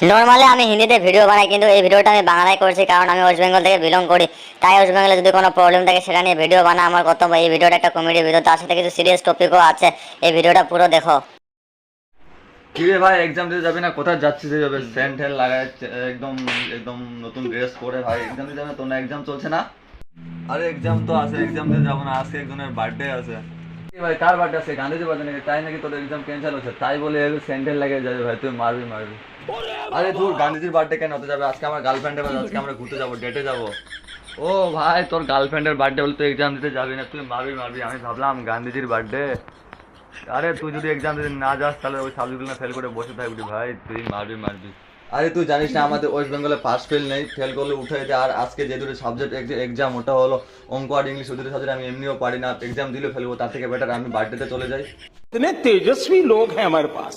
Normally আমি হিন্দিতে video বানাই, কিন্তু এই ভিডিওটা আমি বাংলায় করছি কারণ আমি ওয়েস্ট বেঙ্গল থেকে বিলং করি। তাই ওয়েস্ট বেঙ্গলে যদি কোনো প্রবলেম থাকে সেটা নিয়ে ভিডিও বানা আমার কর্তব্য। এই ভিডিওটা একটা কমেডি ভিডিও, তার সাথে কিছু সিরিয়াস টপিকও আছে। এই ভিডিওটা পুরো দেখো। কি রে ভাই, এক্সাম দিতে যাবি না? কোথায় যাচ্ছিস? এইভাবে সেন্ট টেল লাগায় একদম একদম নতুন ড্রেস পরে ভাই এক্সাম দিতে যাবে না? তোর না এক্সাম চলছে না? আরে এক্সাম তো আছে, এক্সাম দিতে যাবো না? আজকে একজনের বার্থডে আছে। কি ভাই, কার বার্থডে আছে? গান্ধীজির বার্থডে নাকি? তাই নাকি তোর এক্সাম ক্যান্সেল হচ্ছে? তাই বলে স্যান্ডেল লাগিয়ে যাবে ভাই? তুই মারবি মারবি। আরে তোর গান্ধীজির বার্থডে কেন হতে যাবে? আজকে আমার গার্লফ্রেন্ডের বার্থডে, আজকে আমরা ঘুরতে যাবো, ডেটে যাবো। ও ভাই, তোর গার্লফ্রেন্ডের বার্থডে বলে তুই এক্সাম দিতে যাবি না? তুই মারবি মারবি, আমি ভাবলাম গান্ধীজির বার্থডে। আরে তুই যদি এক্সাম দিতে না যাস তাহলে ওই সাবজেক্টগুলো ফেল করে বসে থাকবি ভাই, তুই মারবি মারবি। আরে তুই জানিস না আমাদের ওয়েস্ট বেঙ্গলে পাস ফেল নেই, ফেল করলে উঠে যায়। আর আজকে যে দুটো সাবজেক্ট এক্সাম, ওটা হলো অঙ্ক আর ইংলিশ। ওই দুটো সাবজেক্ট আমি এমনিও পারি না, এক্সাম দিলে ফেলবো। তার থেকে বেটার আমি বার্থডেতে চলে যাই। कितने तेजस्वी लोग हैं हमारे पास,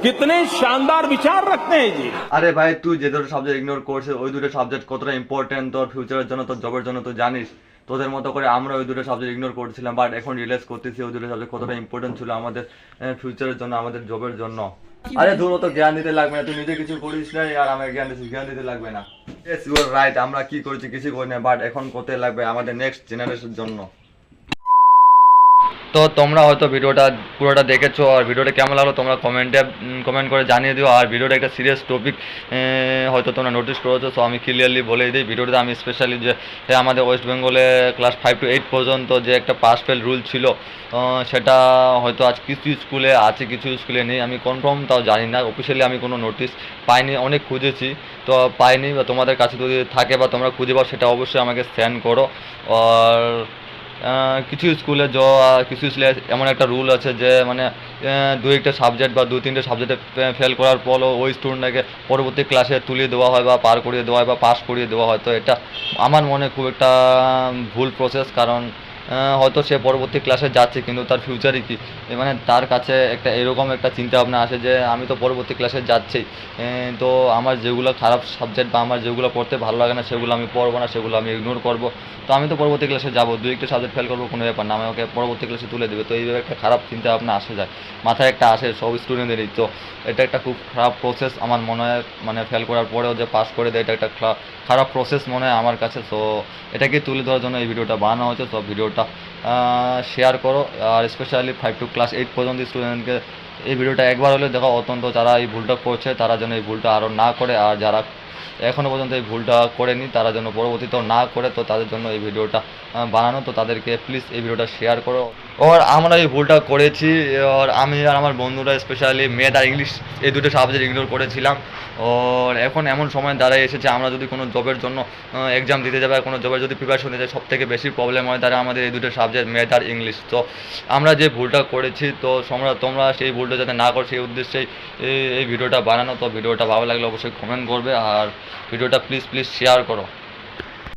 कितने शानदार विचार रखते हैं जी। আরে ভাই, তুই যে দুটো সাবজেক্ট ইগনোর করছিস, ওই দুটো সাবজেক্ট কতটা ইম্পর্টেন্ট তোর ফিউচারের জন্য, তোর জবের জন্য তুই জানিস। তোদের মতো করে আমরা ওই দুটো সাবজেক্ট ইগনোর করছিলাম, বাট এখন রিয়েলাইজ করতেছি ওই দুটো সাবজেক্ট কতটা ইম্পর্টেন্ট ছিল আমাদের ফিউচারের জন্য, আমাদের জবের জন্য। আরে ধর, তো জ্ঞান দিতে লাগবে না, তুই নিজে কিছু করিস না আর আমাকে জ্ঞান দিচ্ছিস, জ্ঞান দিতে লাগবে না। ইয়েস, ইউ আর রাইট, আমরা কি করছি কিছু করি না, বাট এখন করতে লাগবে আমাদের নেক্সট জেনারেশনের জন্য। তো তোমরা হয়তো ভিডিওটা পুরোটা দেখেছো, আর ভিডিওটা কেমন লাগলো তোমরা কমেন্ট করে জানিয়ে দিও। আর ভিডিওটা একটা সিরিয়াস টপিক হয়তো তোমরা নোটিস করেছো, সো আমি ক্লিয়ারলি বলে দিই। ভিডিওটা আমি স্পেশালি যে আমাদের ওয়েস্ট বেঙ্গলে ক্লাস 5 to 8 পর্যন্ত যে একটা পাস ফেল রুল ছিল, সেটা হয়তো আজ কিছু স্কুলে আছে, কিছু স্কুলে নেই। আমি কনফার্ম তাও জানি না, অফিসিয়ালি আমি কোনো নোটিশ পাইনি, অনেক খুঁজেছি তো পাইনি। বা তোমাদের কাছে যদি থাকে বা তোমরা খুঁজে পাও, সেটা অবশ্যই আমাকে সেন্ড করো। আর কিছু স্কুলে কিছু স্কুলে এমন একটা রুল আছে যে মানে দু একটা সাবজেক্ট বা 2-3টে সাবজেক্টে ফেল করার পরও ওই স্টুডেন্টটাকে পরবর্তী ক্লাসে তুলিয়ে দেওয়া হয় বা পার করিয়ে দেওয়া হয় বা পাস করিয়ে দেওয়া হয়। তো এটা আমার মনে খুব একটা ভুল প্রসেস, কারণ হয়তো সে পরবর্তী ক্লাসে যাচ্ছে কিন্তু তার ফিউচারই কি, মানে তার কাছে একটা এরকম একটা চিন্তা ভাবনা আসে যে আমি তো পরবর্তী ক্লাসে যাচ্ছি, তো আমার যেগুলো খারাপ সাবজেক্ট বা আমার যেগুলো পড়তে ভালো লাগে না সেগুলো আমি পড়বো না, সেগুলো আমি ইগনোর করবো। তো আমি তো পরবর্তী ক্লাসে যাবো, 2-1টা সাবজেক্ট ফেল করবো কোনো ব্যাপার না, আমাকে পরবর্তী ক্লাসে তুলে দেবে। তো এইভাবে একটা খারাপ চিন্তা ভাবনা আসে যায়, মাথায় একটা আসে সব স্টুডেন্টদেরই। তো এটা একটা খুব খারাপ প্রসেস আমার মনে হয়, মানে ফেল করার পরেও যে পাস করে দেয়, এটা একটা খারাপ প্রসেস মনে হয় আমার কাছে। তো এটাকে তুলে ধরার জন্য এই ভিডিওটা বানানো হয়েছে। তো ভিডিওটা শেয়ার করো, আর স্পেশালি 5 to class 8 পর্যন্ত স্টুডেন্টকে এই ভিডিওটা একবার হলে দেখো, অত্যন্ত যারা এই ভুলটা করছে তারা যেন এই ভুলটা আরও না করে, আর যারা এখনও পর্যন্ত এই ভুলটা করেনি তারা যেন পরবর্তীতেও না করে। তো তাদের জন্য এই ভিডিওটা বানানো। তো তাদেরকে প্লিজ এই ভিডিওটা শেয়ার করো। আর আমরা এই ভুলটা করেছি, আর আমি আর আমার বন্ধুরা স্পেশালি ম্যাথ আর ইংলিশ এই দুটো সাবজেক্ট ইগনোর করেছিলাম। আর এখন এমন সময় দাঁড়ায় এসেছে, আমরা যদি কোনো জবের জন্য এক্সাম দিতে যাবে, কোনো জবের যদি প্রিপারেশন নিতে যাই, সবথেকে বেশি প্রবলেম হয় তারা আমাদের এই দুটো সাবজেক্ট ম্যাথ আর ইংলিশ। তো আমরা যে ভুলটা করেছি, তো তোমরা সেই ভুলটা যাতে না করো সেই উদ্দেশ্যেই এই ভিডিওটা বানানো। তো ভিডিওটা ভালো লাগলে অবশ্যই কমেন্ট করবে, আর ভিডিওটা প্লিজ শেয়ার করো।